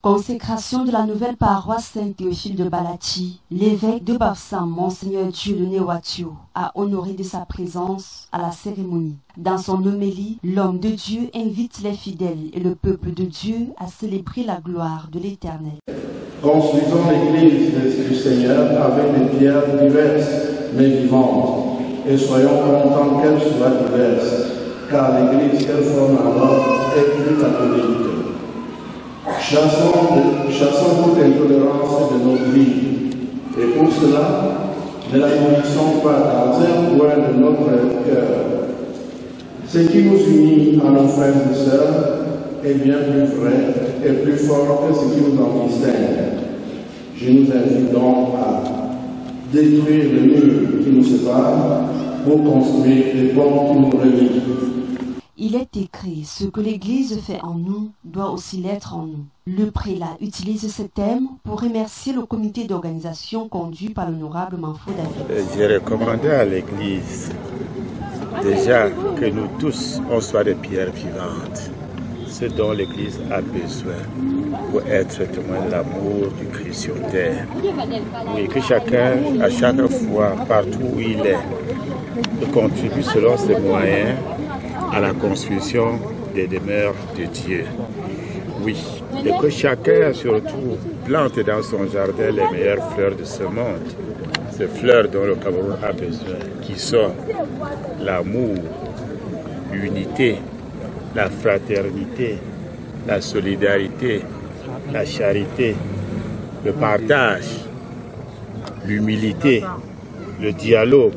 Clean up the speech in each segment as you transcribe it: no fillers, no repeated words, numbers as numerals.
Consécration de la nouvelle paroisse Saint-Théophile de Balachi, l'évêque de Bafoussam, Monseigneur Dieudonné Ouattio, a honoré de sa présence à la cérémonie. Dans son homélie, l'homme de Dieu invite les fidèles et le peuple de Dieu à célébrer la gloire de l'Éternel. Construisons l'église du Seigneur avec des pierres diverses mais vivantes, et soyons contents qu'elles soient diverses, car l'église qu'elle forme alors est plus catholique. Chassons toute intolérance de notre vie, et pour cela, ne la nourrissons pas dans un coin de notre cœur. Ce qui nous unit à nos frères et sœurs est bien plus vrai et plus fort que ce qui nous en distingue. Je nous invite donc à détruire le mur qui nous sépare pour construire des ponts qui nous relient. Il est écrit, ce que l'Église fait en nous doit aussi l'être en nous. Le prélat utilise ce thème pour remercier le comité d'organisation conduit par l'honorable Manfo David. J'ai recommandé à l'Église déjà que nous tous, on soit des pierres vivantes, ce dont l'Église a besoin pour être témoin de l'amour du Christ sur terre. Oui, que chacun, à chaque fois, partout où il est, contribue selon ses moyens à la construction des demeures de Dieu. Oui, et que chacun surtout plante dans son jardin les meilleures fleurs de ce monde, ces fleurs dont le Cameroun a besoin, qui sont l'amour, l'unité, la fraternité, la solidarité, la charité, le partage, l'humilité, le dialogue,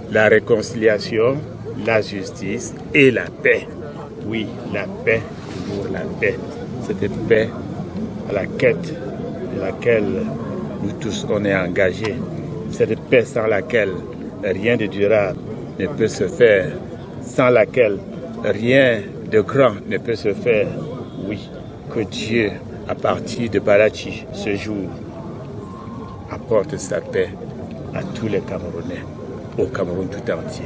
la réconciliation, la justice et la paix. Oui, la paix, toujours la paix. Cette paix à la quête de laquelle nous tous on est engagés. Cette paix sans laquelle rien de durable ne peut se faire, sans laquelle rien de grand ne peut se faire. Oui, que Dieu, à partir de Balachi, ce jour, apporte sa paix à tous les Camerounais, au Cameroun tout entier.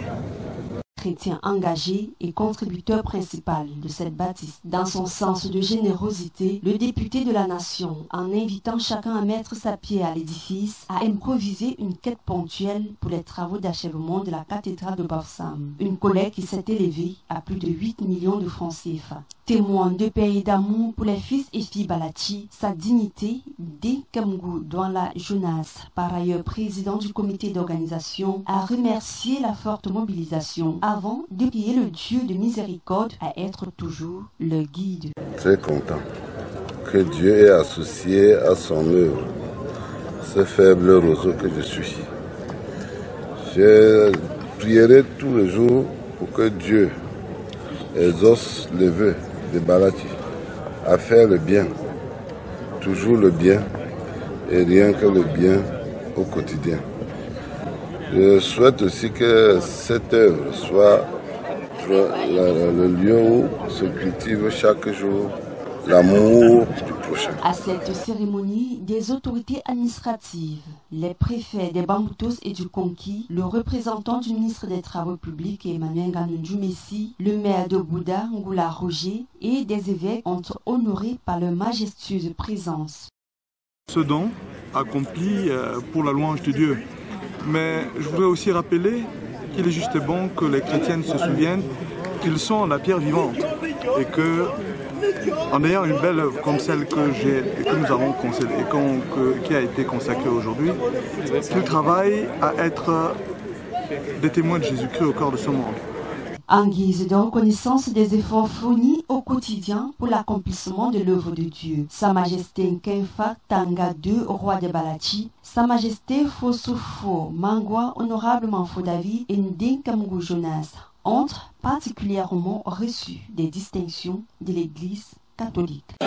Chrétien engagé et contributeur principal de cette bâtisse. Dans son sens de générosité, le député de la nation, en invitant chacun à mettre sa pierre à l'édifice, a improvisé une quête ponctuelle pour les travaux d'achèvement de la cathédrale de Bafoussam. Une collecte qui s'est élevée à plus de 8 millions de francs CFA. Témoin de paix et d'amour pour les fils et filles Balachi, sa dignité d'Inkamgou dans la jeunesse, par ailleurs président du comité d'organisation, a remercié la forte mobilisation avant de prier le Dieu de miséricorde à être toujours le guide. Très content que Dieu ait associé à son œuvre ce faible roseau que je suis. Je prierai tous les jours pour que Dieu exauce les vœux de Balachi à faire le bien, toujours le bien et rien que le bien au quotidien. Je souhaite aussi que cette œuvre soit le lieu où se cultive chaque jour l'amour du prochain. À cette cérémonie, des autorités administratives, les préfets des Bamboutos et du Conquis, le représentant du ministre des Travaux publics Emmanuel Ganundju Messi, le maire de Bouddha, Ngoula Roger, et des évêques ont honoré par leur majestueuse présence. Ce don accompli pour la louange de Dieu. Mais je voudrais aussi rappeler qu'il est juste bon que les chrétiens se souviennent qu'ils sont la pierre vivante et que, en ayant une belle œuvre comme celle que nous avons qui a été consacrée aujourd'hui, qu'ils travaillent à être des témoins de Jésus-Christ au cœur de ce monde. En guise de reconnaissance des efforts fournis au quotidien pour l'accomplissement de l'œuvre de Dieu, Sa Majesté Nkenfa Tanga II, roi de Balachi, Sa Majesté Fossoufo Mangwa, honorable Manfo David et Ndinkamgou Jonas ont particulièrement reçu des distinctions de l'Église catholique.